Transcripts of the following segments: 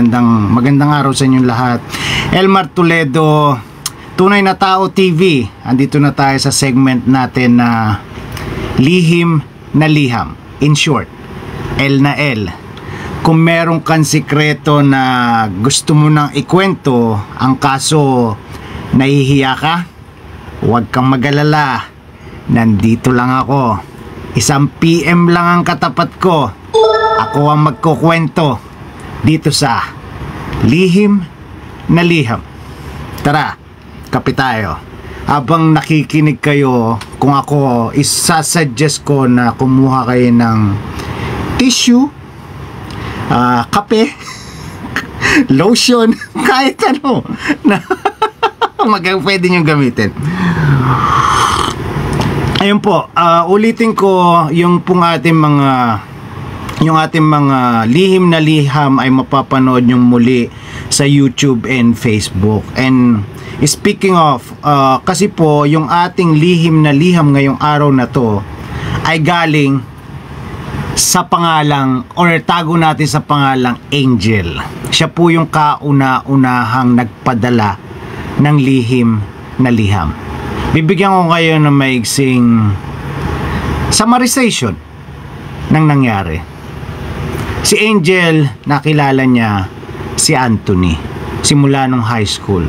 magandang araw sa inyong lahat. Elmar Toledo, Tunay na Tao TV. Andito na tayo sa segment natin na Lihim na Liham. In short, L na L. Kung meron kang sikreto na gusto mo nang ikwento, ang kaso nahihiya ka, huwag kang mag-alala. Nandito lang ako. 1 PM lang ang katapat ko. Ako ang magkukwento dito sa Lihim na Liham. Tara, kape tayo. Habang nakikinig kayo, kung ako, isasuggest ko na kumuha kayo ng tissue, kape, lotion, kahit ano na pwede nyo gamitin. Ayun po, ulitin ko yung ating mga lihim na liham ay mapapanood yung muli sa YouTube and Facebook. And speaking of, kasi po yung ating lihim na liham ngayong araw na to ay galing sa pangalang, or tago natin sa pangalang Angel. Siya po yung kauna-unahang nagpadala ng lihim na liham. Bibigyan ko kayo ng maigsing summarization ng nangyari. Si Angel, nakilala niya si Anthony simula nung high school.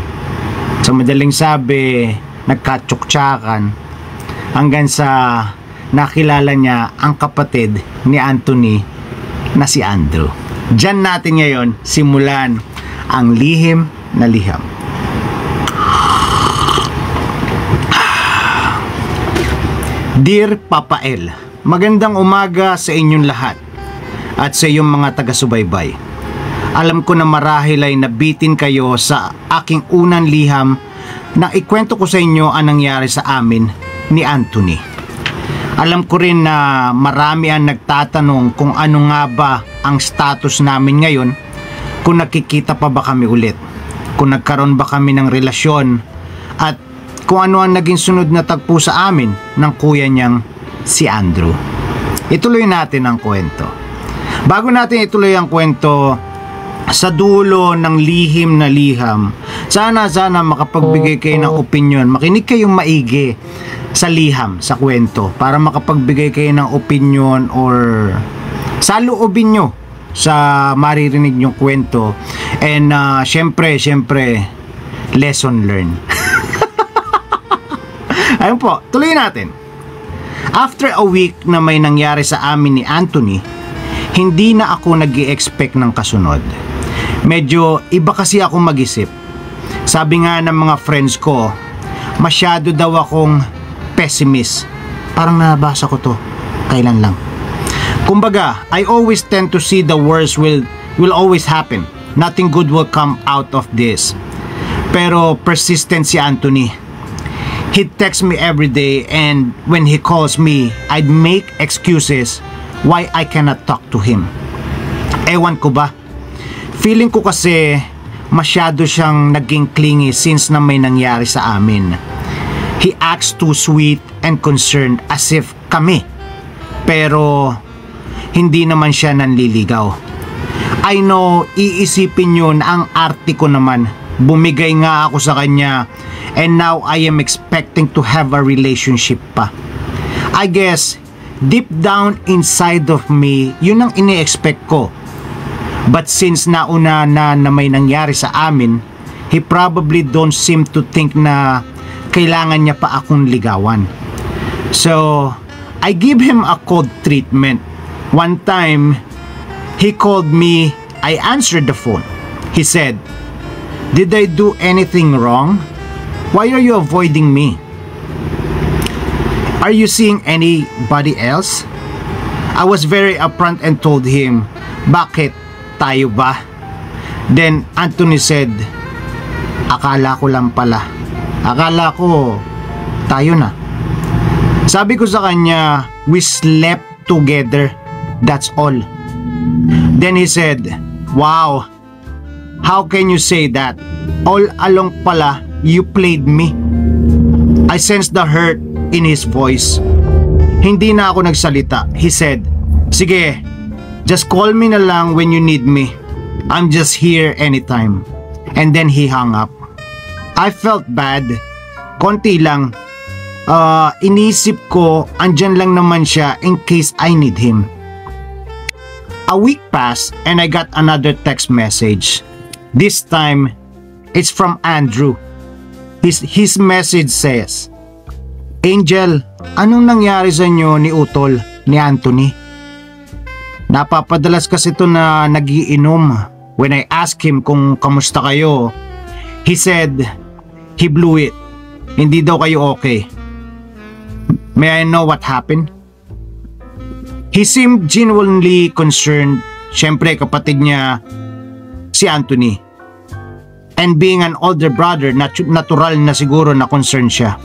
Sa madaling sabi, nagkatsuktsakan hanggang sa nakilala niya ang kapatid ni Anthony na si Andrew. Diyan natin ngayon simulan ang lihim na liham. Dear Papa L, magandang umaga sa inyong lahat at sa iyong mga taga-subaybay. Alam ko na marahil ay nabitin kayo sa aking unang liham na ikwento ko sa inyo ang nangyari sa amin ni Anthony. Alam ko rin na marami ang nagtatanong kung ano nga ba ang status namin ngayon, kung nakikita pa ba kami ulit, kung nagkaroon ba kami ng relasyon, at kung ano ang naging sunod na tagpo sa amin ng kuya niyang si Andrew. Ituloy natin ang kwento. Bago natin ituloy ang kwento, sa dulo ng lihim na liham, sana makapagbigay kayo ng opinion. Makinig kayong maigi sa liham, sa kwento, para makapagbigay kayo ng opinion or saloobin nyo sa maririnig nyong kwento. And syempre, lesson learned. Ayun po, tuloy natin. After a week na may nangyari sa amin ni Anthony, hindi na ako nag-i-expect ng kasunod. Medyo iba kasi ako mag-isip. Sabi nga ng mga friends ko, masyado daw akong pessimist. Parang nabasa ko to, kailan lang. Kumbaga, I always tend to see the worst will always happen. Nothing good will come out of this. Pero persistent si Anthony. He'd text me every day, and when he calls me, I'd make excuses why I cannot talk to him. Ewan ko ba? Feeling ko kasi masyado siyang naging clingy since na may nangyari sa amin. He acts too sweet and concerned as if kami. Pero hindi naman siya nanliligaw. I know, iisipin yun ang arte ko naman. Bumigay nga ako sa kanya, and now I am expecting to have a relationship pa. I guess, deep down inside of me, yun ang ini-expect ko. But since nauna na may nangyari sa amin, he probably don't seem to think na kailangan niya pa akong ligawan. So, I give him a cold treatment. One time, he called me. I answered the phone. He said, "Did I do anything wrong? Why are you avoiding me? Are you seeing anybody else?" I was very upfront and told him, "Bakit? Tayo ba?" Then Anthony said, "Akala ko lang pala. Akala ko tayo na." Sabi ko sa kanya, "We slept together. That's all." Then he said, "Wow, how can you say that? All along pala, you played me." I sensed the hurt in his voice. Hindi na ako nagsalita. He said, "Sige, just call me na lang when you need me." I'm just here anytime. And then he hung up. I felt bad. Konti lang. Inisip ko, andyan lang naman siya in case I need him. A week passed and I got another text message. This time, it's from Andrew. His message says, Angel, anong nangyari sa inyo ni Utol, ni Anthony? Napapadalas kasi ito na nagiinom. When I asked him kung kamusta kayo, he said, he blew it. Hindi daw kayo okay. May I know what happened? He seemed genuinely concerned. Siyempre, kapatid niya si Anthony. And being an older brother, natural na siguro na concerned siya.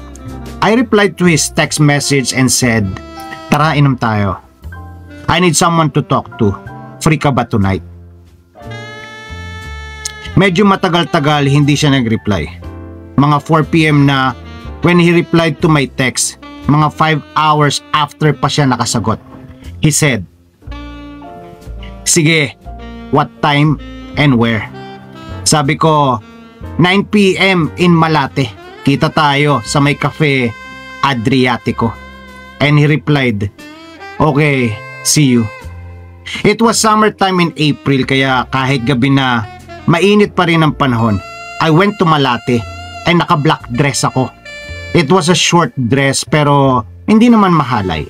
I replied to his text message and said, tara, inom tayo. I need someone to talk to. Free ka ba tonight? Medyo matagal-tagal hindi siya nag-reply. Mga 4 p.m. na when he replied to my text, mga 5 hours after pa siya nakasagot. He said, sige, what time and where? Sabi ko, 9 p.m. in Malate. Kita tayo sa may cafe Adriatico. And he replied, okay, see you. It was summertime in April kaya kahit gabi na mainit pa rin ang panahon. I went to Malate and naka-black dress ako. It was a short dress pero hindi naman mahalay.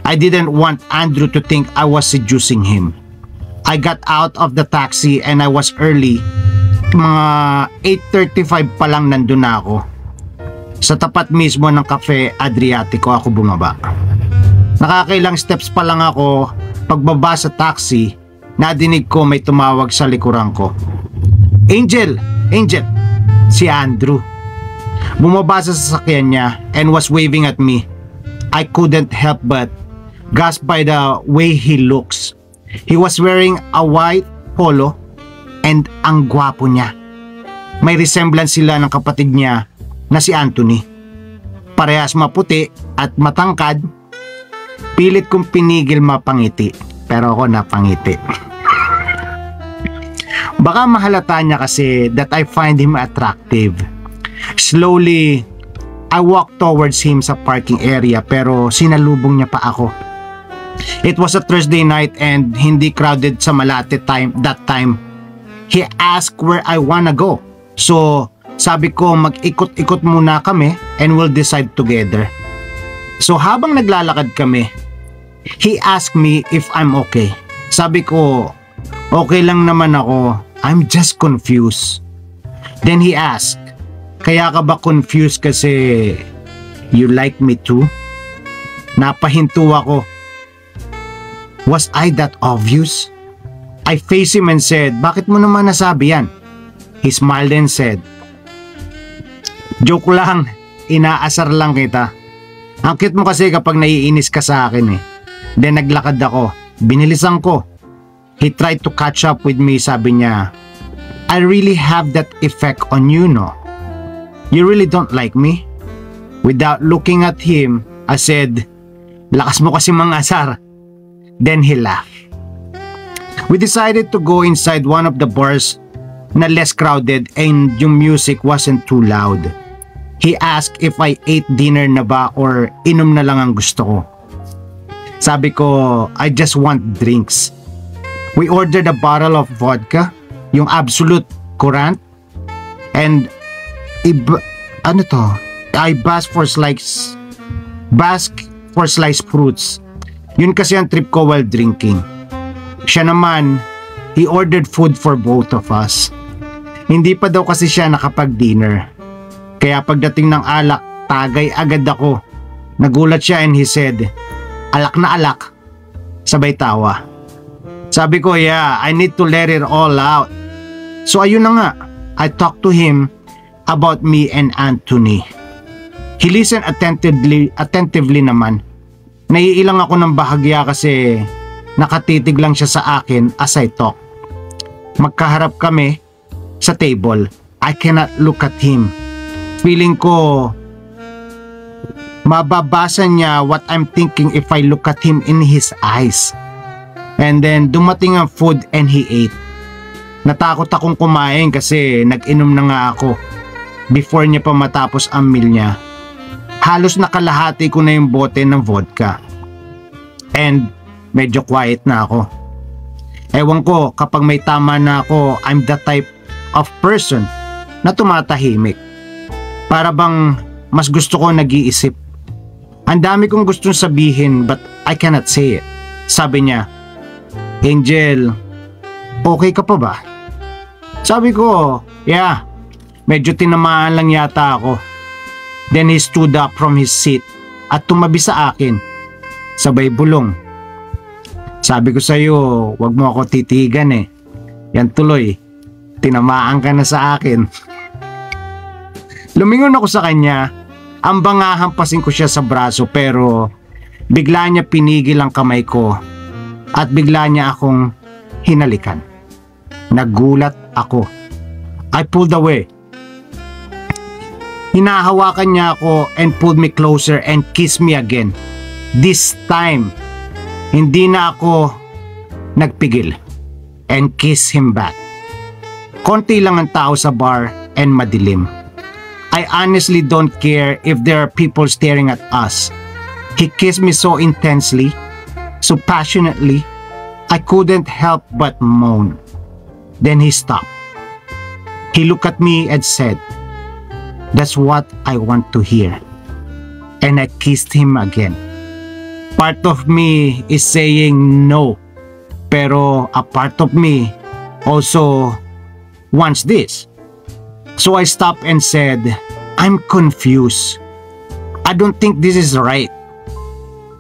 I didn't want Andrew to think I was seducing him. I got out of the taxi and I was early. Mga 8:35 pa lang nandun na ako. Sa tapat mismo ng cafe Adriatico ako bumaba. Nakakailang steps pa lang ako, pagbaba sa taxi, nadinig ko may tumawag sa likuran ko. Angel! Angel! Si Andrew. Bumaba sa sasakyan niya and was waving at me. I couldn't help but gasp by the way he looks. He was wearing a white polo and ang gwapo niya. May resemblance sila ng kapatid niya na si Anthony. Parehas maputi at matangkad. Pilit kong pinigil mapangiti, pero ako napangiti. Baka mahalata niya kasi that I find him attractive. Slowly, I walked towards him sa parking area pero sinalubong niya pa ako. It was a Thursday night and hindi crowded sa Malate that time. He asked where I wanna go. So, sabi ko mag-ikot-ikot muna kami and we'll decide together. So, habang naglalakad kami, he asked me if I'm okay. Sabi ko, okay lang naman ako. I'm just confused. Then he asked, kaya ka ba confused kasi you like me too? Napahinto ako. Was I that obvious? I faced him and said, bakit mo naman nasabi yan? He smiled and said, joke lang, inaasar lang kita. Ang cute mo kasi kapag naiinis ka sa akin eh. Then naglakad ako, binilisan ko. He tried to catch up with me, sabi niya, I really have that effect on you, no? You really don't like me? Without looking at him, I said, lakas mo kasi mangasar. Then he laughed. We decided to go inside one of the bars na less crowded and yung music wasn't too loud. He asked if I ate dinner na ba or inom na lang ang gusto ko. Sabi ko, I just want drinks. We ordered a bottle of vodka, yung Absolute Courant, and I bask for sliced fruits. Yun kasi ang trip ko while drinking. Siya naman, he ordered food for both of us. Hindi pa daw kasi siya nakapag-dinner. Kaya pagdating ng alak, tagay agad ako. Nagulat siya and he said, alak na alak. Sabay tawa. Sabi ko, yeah, I need to let it all out. So ayun na nga, I talked to him about me and Anthony. He listened attentively naman. Naiilang ako ng bahagya kasi nakatitig lang siya sa akin as I talk. Magkaharap kami sa table. I cannot look at him. Feeling ko mababasa niya what I'm thinking if I look at him in his eyes. And then dumating ang food and he ate. Natakot akong kumain kasi nag-inom na nga ako before niya pa matapos ang meal niya. Halos nakalahati ko na yung bote ng vodka. And medyo quiet na ako. Ewan ko, kapag may tama na ako, I'm the type of person na tumatahimik. Para bang mas gusto ko nag-iisip. Ang dami kong gustong sabihin but I cannot say it. Sabi niya, Angel, okay ka pa ba? Sabi ko, yeah, medyo tinamaan lang yata ako. Then he stood up from his seat at tumabi sa akin. Sabay bulong. Sabi ko sa'yo, wag mo ako titigan eh. Yan tuloy, tinamaan ka na sa akin. Lumingon ako sa kanya. Ang bangahampasin ko siya sa braso pero bigla niya pinigil ang kamay ko at bigla niya akong hinalikan. Nagulat ako. I pulled away. Hinahawakan niya ako and pulled me closer and kissed me again. This time, hindi na ako nagpigil and kissed him back. Konti lang ang tao sa bar and madilim. I honestly don't care if there are people staring at us. He kissed me so intensely, so passionately, I couldn't help but moan. Then he stopped. He looked at me and said, "That's what I want to hear." And I kissed him again. Part of me is saying no, pero a part of me also wants this. So I stopped and said, "I'm confused. I don't think this is right."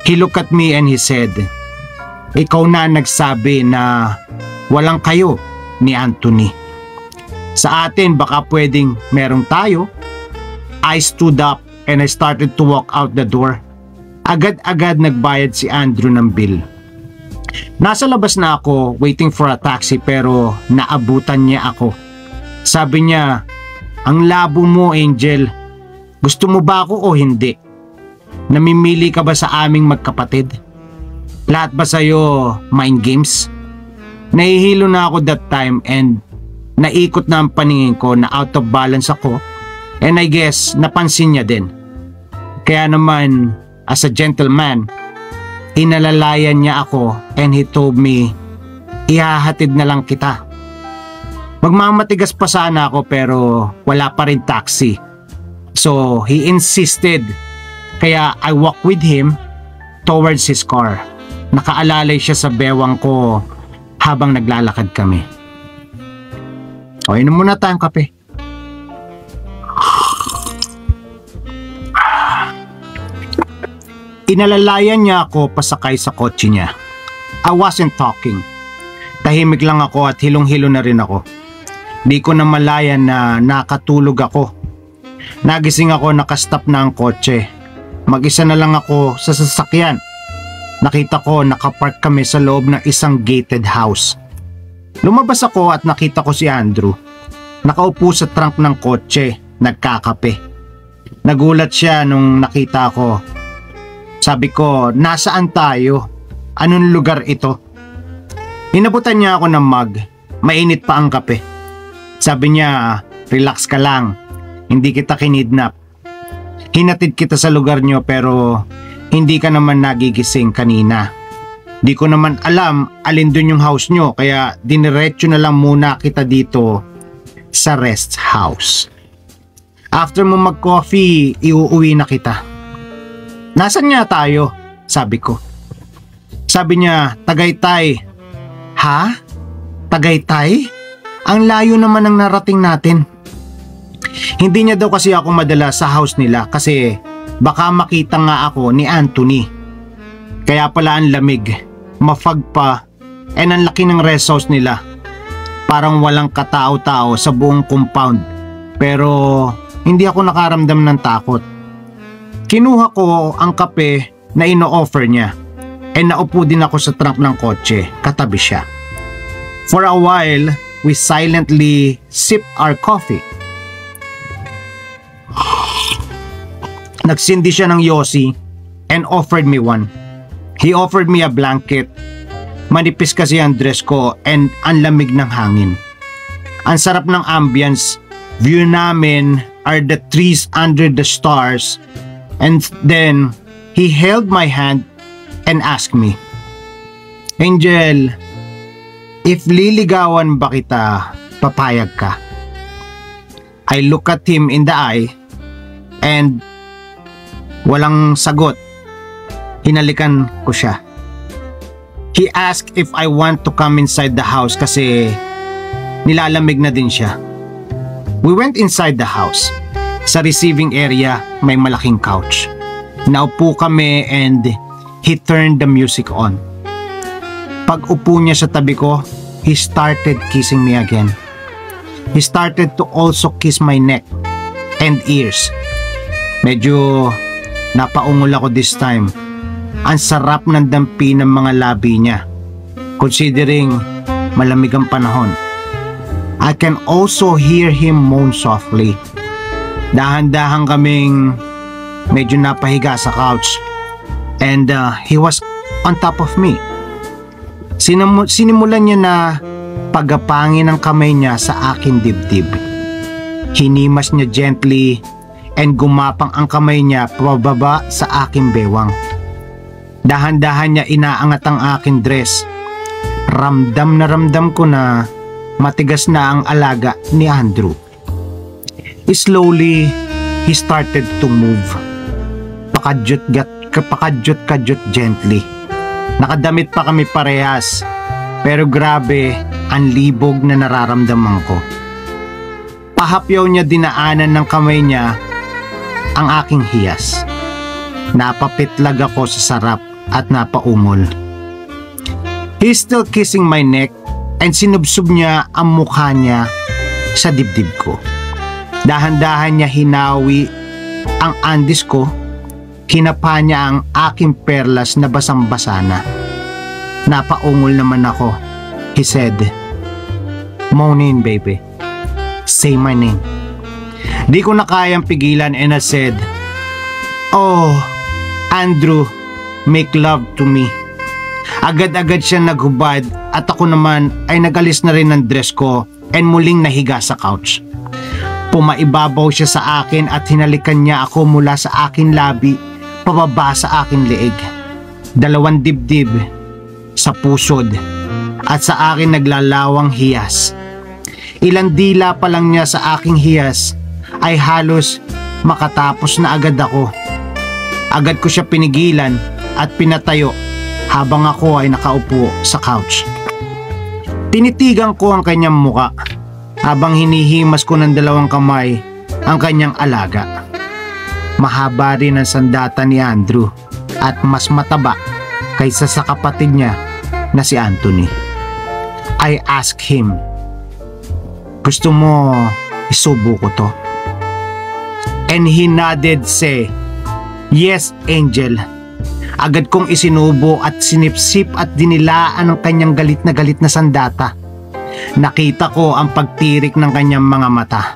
He looked at me and he said, "Ikaw na nagsabi na walang kayo ni Anthony. Sa atin baka pwedeng merong tayo." I stood up and I started to walk out the door. Agad-agad nagbayad si Andrew ng bill. Nasa labas na ako waiting for a taxi pero naabutan niya ako. Sabi niya, "Ang labo mo, Angel. Gusto mo ba ako o hindi? Namimili ka ba sa aming magkapatid? Lahat ba sa'yo mind games?" Nahihilo na ako that time and naikot na ang paningin ko na out of balance ako and I guess napansin niya din. Kaya naman, as a gentleman, inalalayan niya ako and he told me, "Ihahatid na lang kita." Magmamatigas pa sana ako pero wala pa rin taxi. So he insisted. Kaya I walked with him towards his car. Nakaalalay siya sa bewang ko habang naglalakad kami. O, inom muna tayong kape. Inalalayan niya ako pasakay sa kotse niya. I wasn't talking. Tahimik lang ako at hilong-hilo na rin ako. Di ko na malayan na nakatulog ako. Nagising ako, nakastop na ang kotse. Mag-isa na lang ako sa sasakyan. Nakita ko nakapark kami sa loob ng isang gated house. Lumabas ako at nakita ko si Andrew. Nakaupo sa trunk ng kotse, nagkakape. Nagulat siya nung nakita ko. Sabi ko, "Nasaan tayo? Anong lugar ito?" Inabutan niya ako ng mug. Mainit pa ang kape. Sabi niya, "Relax ka lang. Hindi kita kinidnap. Hinatid kita sa lugar niyo pero hindi ka naman nagigising kanina. Di ko naman alam alin dun yung house niyo kaya diniretso na lang muna kita dito sa rest house. After mo mag-coffee, iuuwi na kita." "Nasaan nga tayo?" sabi ko. Sabi niya, "Tagaytay." "Ha? Tagaytay? Ang layo naman ng narating natin." Hindi niya daw kasi ako madala sa house nila kasi baka makita nga ako ni Anthony. Kaya pala ang lamig, mafag pa, and ang laki ng rest house nila. Parang walang katao-tao sa buong compound. Pero hindi ako nakaramdam ng takot. Kinuha ko ang kape na ino-offer niya and naupo din ako sa trunk ng kotse, katabi siya. For a while, we silently sipped our coffee. Nagsindi siya ng yosi and offered me one. He offered me a blanket. Manipis kasi ang dress ko and ang lamig ng hangin. Ang sarap ng ambience. View namin are the trees under the stars. And then, he held my hand and asked me, Angel, if liligawan ba kita, papayag ka? I look at him in the eye and walang sagot. Hinalikan ko siya. He asked if I want to come inside the house kasi nilalamig na din siya. We went inside the house. Sa receiving area, may malaking couch. Naupo kami and he turned the music on. Pag upo niya sa tabi ko, he started kissing me again. He started to also kiss my neck and ears. Medyo napaungol ako this time. Ang sarap ng dampi ng mga labi niya, considering malamig ang panahon. I can also hear him moan softly. Dahan-dahan kaming medyo napahiga sa couch and he was on top of me. Sinimulan niya na pagapangin ang kamay niya sa akin dibdib. Hinimas niya gently and gumapang ang kamay niya pababa sa aking bewang. Dahan-dahan niya inaangat ang aking dress. Ramdam na ramdam ko na matigas na ang alaga ni Andrew. Slowly, he started to move. Pakadyot-kadyot gently. Nakadamit pa kami parehas, pero grabe ang libog na nararamdaman ko. Pahapyaw niya dinaanan ng kamay niya ang aking hiyas. Napapitlag ako sa sarap at napaungol. He's still kissing my neck and sinubsob niya ang mukha niya sa dibdib ko. Dahan-dahan niya hinawi ang andis ko. Hinapa niya ang aking perlas na basang-basa na. Napaungol naman ako. He said, "Moan, baby. Say my name." Di ko na kayang pigilan and I said, "Oh, Andrew, make love to me." Agad-agad siya naghubad at ako naman ay nagalis na rin ng dress ko and muling nahiga sa couch. Pumaibabaw siya sa akin at hinalikan niya ako mula sa aking labi pababa sa aking leeg. Dalawang dibdib, sa pusod, at sa akin naglalawang hiyas. Ilang dila pa lang niya sa aking hiyas ay halos makatapos na agad ako. Agad ko siya pinigilan at pinatayo habang ako ay nakaupo sa couch. Tinitigan ko ang kanyang muka habang hinihimas ko ng dalawang kamay ang kanyang alaga. Mahaba rin ang sandata ni Andrew at mas mataba kaysa sa kapatid niya na si Anthony. I asked him, "Gusto mo isubo ko to?" And he nodded, say, "Yes, Angel." Agad kong isinubo at sinipsip at dinilaan ang kanyang galit na sandata. Nakita ko ang pagtirik ng kanyang mga mata.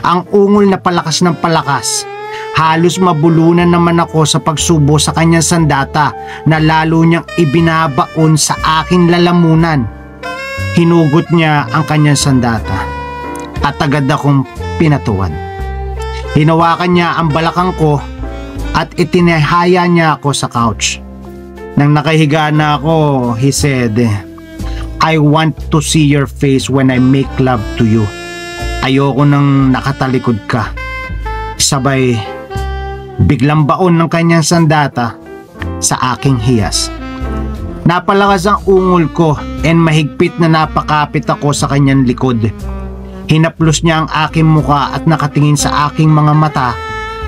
Ang ungol na palakas ng palakas. Halos mabulunan naman ako sa pagsubo sa kanyang sandata na lalo niyang ibinabaon sa aking lalamunan. Hinugot niya ang kanyang sandata at agad akong pinatuwad. Hinawakan niya ang balakang ko at itinahaya niya ako sa couch. Nang nakahiga na ako, he said, "I want to see your face when I make love to you." Ayoko nang nakatalikod ka. Sabay, biglang baon ng kanyang sandata sa aking hiyas. Napalakas ang ungol ko and mahigpit na napakapit ako sa kanyang likod. Hinaplos niya ang aking muka at nakatingin sa aking mga mata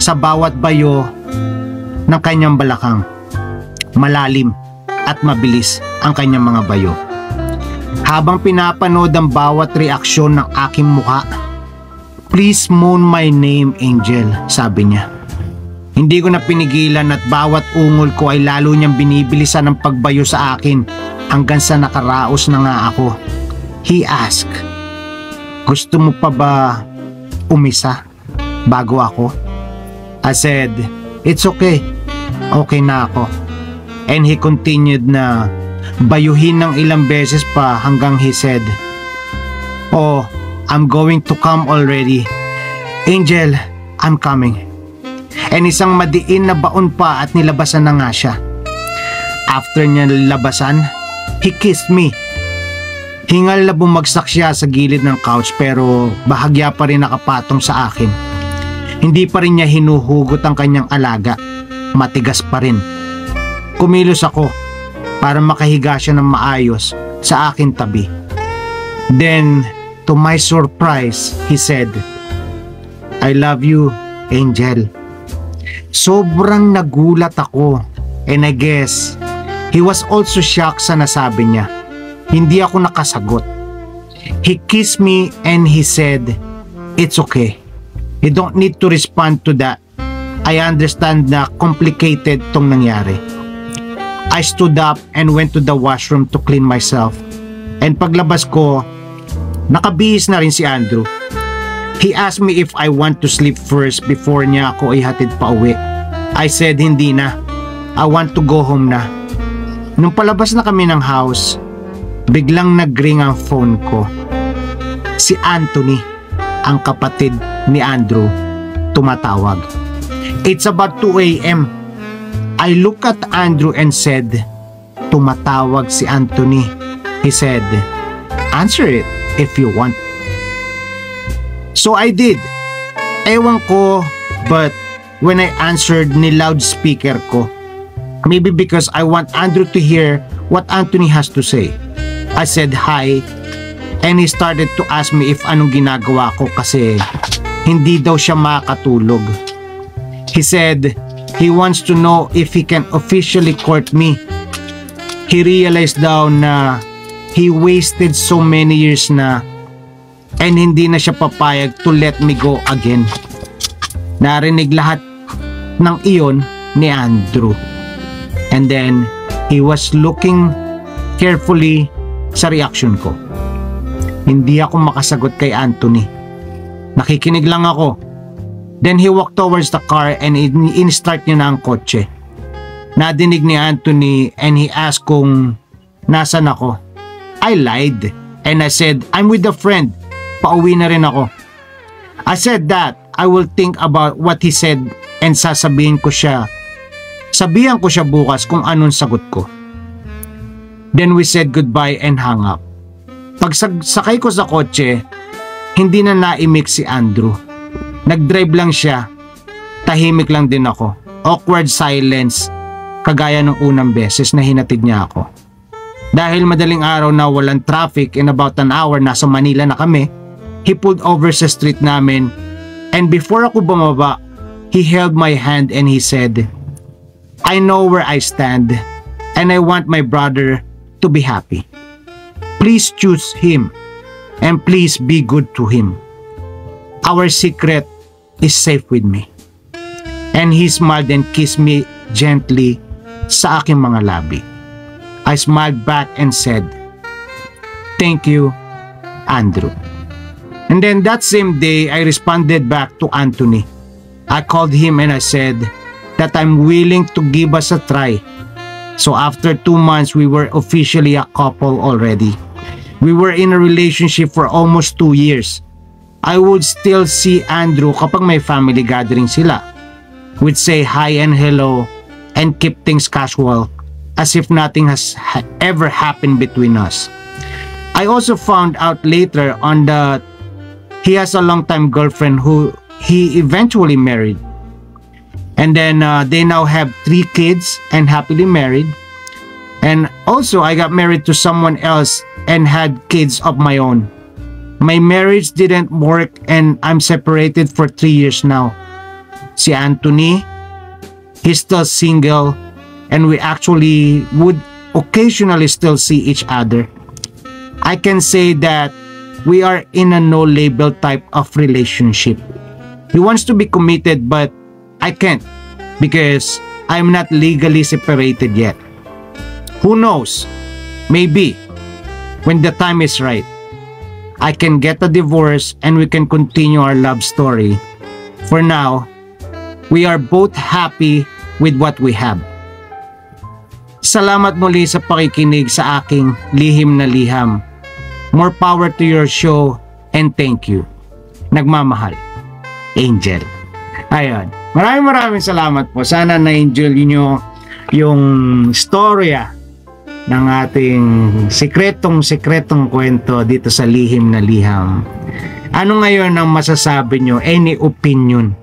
sa bawat bayo ng kanyang balakang. Malalim at mabilis ang kanyang mga bayo. Habang pinapanood ang bawat reaksyon ng aking muka, "Please moan my name, Angel," sabi niya. Hindi ko na pinigilan at bawat ungol ko ay lalo niyang binibilisan ang pagbayo sa akin hanggang sa nakaraos na nga ako. He asked, "Gusto mo pa ba umisa bago ako?" I said, "It's okay. Okay na ako." And he continued na bayuhin ng ilang beses pa hanggang he said, "Oh, I'm going to come already. Angel, I'm coming. And isang madiin na baon pa at nilabasan na nga siya. After niya labasan, he kissed me. Hingal na bumagsak siya sa gilid ng couch pero bahagya pa rin nakapatong sa akin. Hindi pa rin niya hinuhugot ang kanyang alaga. Matigas pa rin. Kumilos ako para makahiga siya ng maayos sa akin tabi. Then, to my surprise, he said, I love you, Angel. Sobrang nagulat ako, and I guess he was also shocked sa nasabi niya. Hindi ako nakasagot. He kissed me and he said, it's okay. You don't need to respond to that. I understand na complicated tong nangyari. I stood up and went to the washroom to clean myself. And paglabas ko, nakabihis na rin si Andrew. He asked me if I want to sleep first before niya ako ihatid pa uwi. I said hindi na. I want to go home na. Nung palabas na kami ng house, biglang nag-ring ang phone ko. Si Anthony, ang kapatid ni Andrew, tumatawag. It's about 2 a.m. I looked at Andrew and said, tumatawag si Anthony. He said, answer it if you want. So I did. Ewan ko, but when I answered, ni-loudspeaker ko. Maybe because I want Andrew to hear what Anthony has to say. I said hi, and he started to ask me if anong ginagawa ko kasi hindi daw siya makatulog. He said he wants to know if he can officially court me. He realized daw na he wasted so many years na and hindi na siya papayag to let me go again. Narinig lahat ng iyon ni Andrew. And then, he was looking carefully sa reaction ko. Hindi ako makasagot kay Anthony. Nakikinig lang ako. Then he walked towards the car and in-start niya na ang kotse. Nadinig ni Anthony and he asked kung nasan ako. I lied and I said, I'm with a friend. Pauwi na rin ako. I said that I will think about what he said and sabihan ko siya bukas kung anong sagot ko. Then we said goodbye and hung up. Pagsakay ko sa kotse, hindi na naimik si Andrew. Nag-drive lang siya. Tahimik lang din ako. Awkward silence, kagaya ng unang beses na hinatid niya ako. Dahil madaling araw na walang traffic, in about an hour nasa Manila na kami, he pulled over sa street namin and before ako bumaba, he held my hand and he said, I know where I stand and I want my brother to be happy. Please choose him and please be good to him. Our secret is safe with me. And he smiled and kissed me gently sa aking mga labi. I smiled back and said, thank you, Andrew. And then that same day, I responded back to Anthony. I called him and I said that I'm willing to give us a try. So after 2 months, we were officially a couple already. We were in a relationship for almost 2 years. I would still see Andrew kapag may family gathering sila. We'd say hi and hello and keep things casual as if nothing has ever happened between us. I also found out later on that he has a long-time girlfriend who he eventually married. And then they now have 3 kids and happily married. And also I got married to someone else and had kids of my own. My marriage didn't work and I'm separated for 3 years now. Si Anthony, he's still single and we actually would occasionally still see each other. I can say that we are in a no-label type of relationship. He wants to be committed but I can't because I'm not legally separated yet. Who knows? Maybe when the time is right, I can get a divorce and we can continue our love story. For now, we are both happy with what we have. Salamat muli sa pakikinig sa aking lihim na liham. More power to your show And thank you. Nagmamahal. Angel. Ayun. Maraming salamat po. Sana na-enjoy nyo yung storya ng ating sikretong kwento dito sa Lihim na Liham. Ano ngayon ang masasabi nyo? Any opinion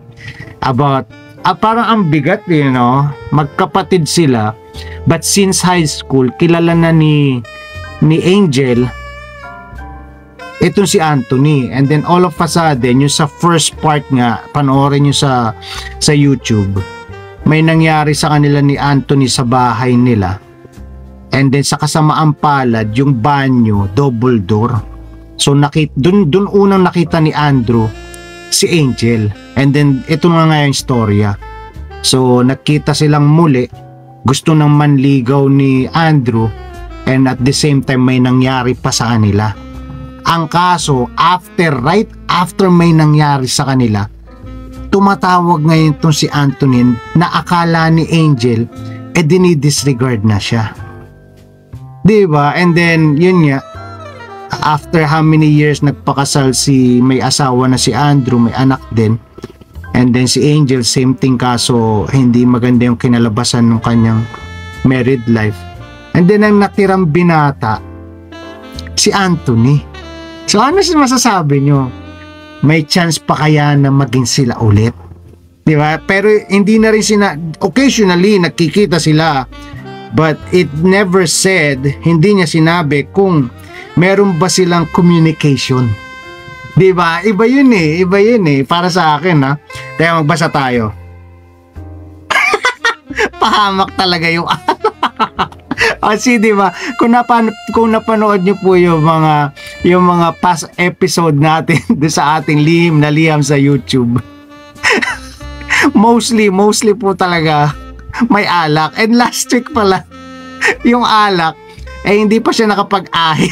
about, parang ang bigat, magkapatid sila, but since high school, kilala na ni Angel itong si Anthony, and then all of a sudden, yung sa first part nga, panoorin nyo sa YouTube, may nangyari sa kanila ni Anthony sa bahay nila. And then sa kasamaang palad, yung banyo, double door. So dun unang nakita ni Andrew si Angel. And then ito nga yung storya. So nakita silang muli, gusto nang manligaw ni Andrew, and at the same time may nangyari pa sa kanila. Ang kaso, right after may nangyari sa kanila, tumatawag ngayon itong si Anthony na akala ni Angel dinidisregard na siya. Diba? And then, yun nga, after how many years nagpakasal may asawa na si Andrew, may anak din. And then si Angel, same thing, kaso hindi maganda yung kinalabasan ng kanyang married life. And then ang natirang binata, si Anthony. So ano masasabi nyo? May chance pa kaya na maging sila ulit? Diba? Pero hindi na rin occasionally nakikita sila. But it never said, hindi niya sinabi kung meron ba silang communication. Diba? Iba yun eh. Para sa akin, ha. Kaya magbasa tayo. Pahamak talaga yung kasi diba, kung napanood niyo po yung mga past episode natin sa ating Lihim na Liham sa YouTube. mostly po may alak. And last week pala, yung alak, hindi pa siya nakapag-ahi.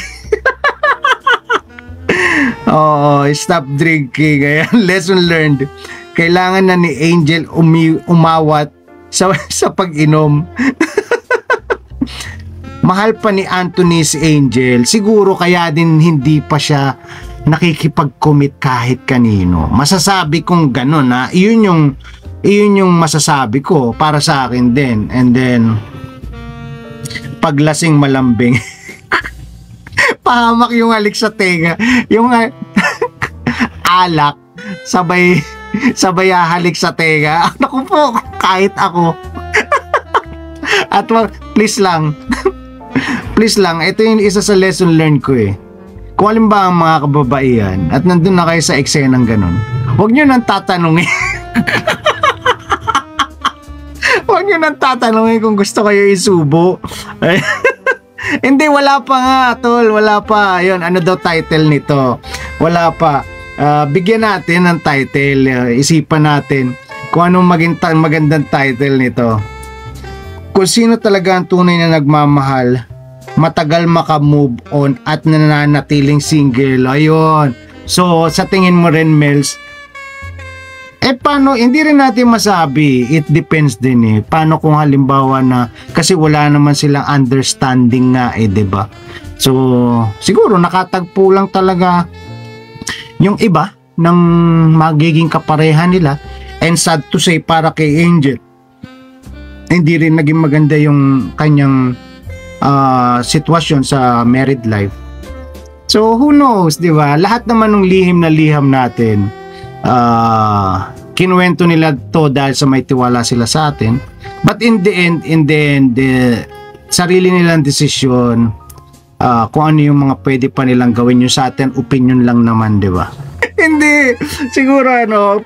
Oo, stop drinking. Ayan, lesson learned. Kailangan na ni Angel umawat sa pag-inom. Mahal pa ni Anthony si Angel. Siguro kaya din hindi pa siya nakikipag-commit kahit kanino. Masasabi kong ganun, ha. Iyon yung masasabi ko para sa akin din. And then paglasing malambing. Pahamak yung halik sa tenga. Yung alak sabay halik sa tenga. Naku po, kahit ako. At please lang, ito yung isa sa lesson learned ko eh. Kung alin ba ang mga kababaihan at nandun na kayo sa eksenang ganun, huwag nyo nang tatanungin. Huwag nyo nang tatanungin kung gusto kayo isubo. Hindi, wala pa nga, tol. Wala pa. Yun, ano daw title nito? Wala pa. Bigyan natin ng title. Isipan natin kung anong magandang title nito. Kung sino talaga ang tunay na nagmamahal, matagal makamove on at nananatiling single. Ayun. So, sa tingin mo rin, Mels, paano, hindi rin natin masabi, it depends din eh. Paano kung halimbawa na, kasi wala naman silang understanding nga diba? So, siguro nakatagpo lang talaga yung iba ng magiging kapareha nila. And sad to say, para kay Angel, hindi rin naging maganda yung kanyang sitwasyon sa married life. So, who knows, diba? Lahat naman ng lihim na liham natin, kinuwento nila to dahil sa may tiwala sila sa atin. But in the end, sarili nilang desisyon, kung ano yung mga pwede pa nilang gawin. Yung sa atin, opinion lang naman, di ba? Hindi, siguro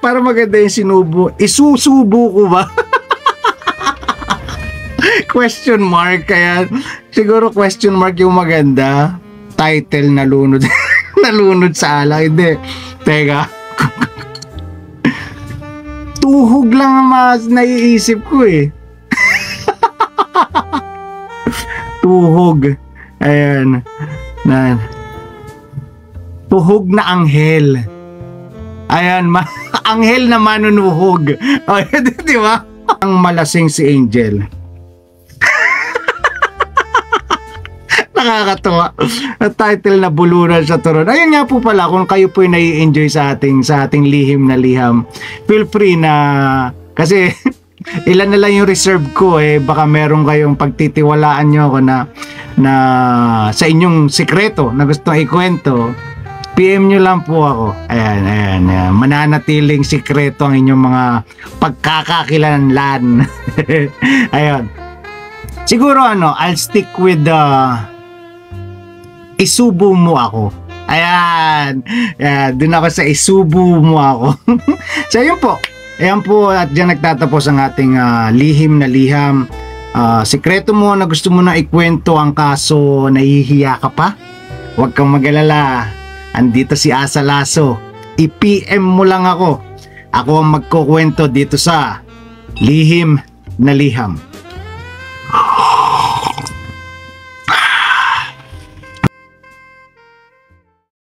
para maganda yung sinubo, isusubo ko ba? Question mark, kaya siguro question mark yung maganda. Title, nalunod sa alak. Hindi, teka. Tuhog lang ang naiisip ko eh. Tuhog. Ayan. Tuhog na anghel. Ayan, anghel na manunuhog. Ayan, di ba? Ang malasing si Angel. Nakakatawa. Ang title na Bulunan sa Turon. Ayun nga po pala, kung kayo po nai-enjoy sa ating lihim na liham, feel free na, kasi ilan na lang yung reserve ko baka meron kayong pagtitiwalaan nyo ako na sa inyong sikreto na gustong ikwento, PM nyo lang po ako. Ayan. Mananatiling sikreto ang inyong mga pagkakakilanlan. Ayun. Siguro I'll stick with isubo mo ako. Ayan. Dun ako sa isubo mo ako. So yun po. Ayan po, at dyan nagtatapos ang ating lihim na liham. Sikreto mo na gusto mo na ikwento ang kaso, nahihiya ka pa? Huwag kang mag-alala. Andito si Asa Lasso. I-PM mo lang ako. Ako ang magkukwento dito sa Lihim na Liham.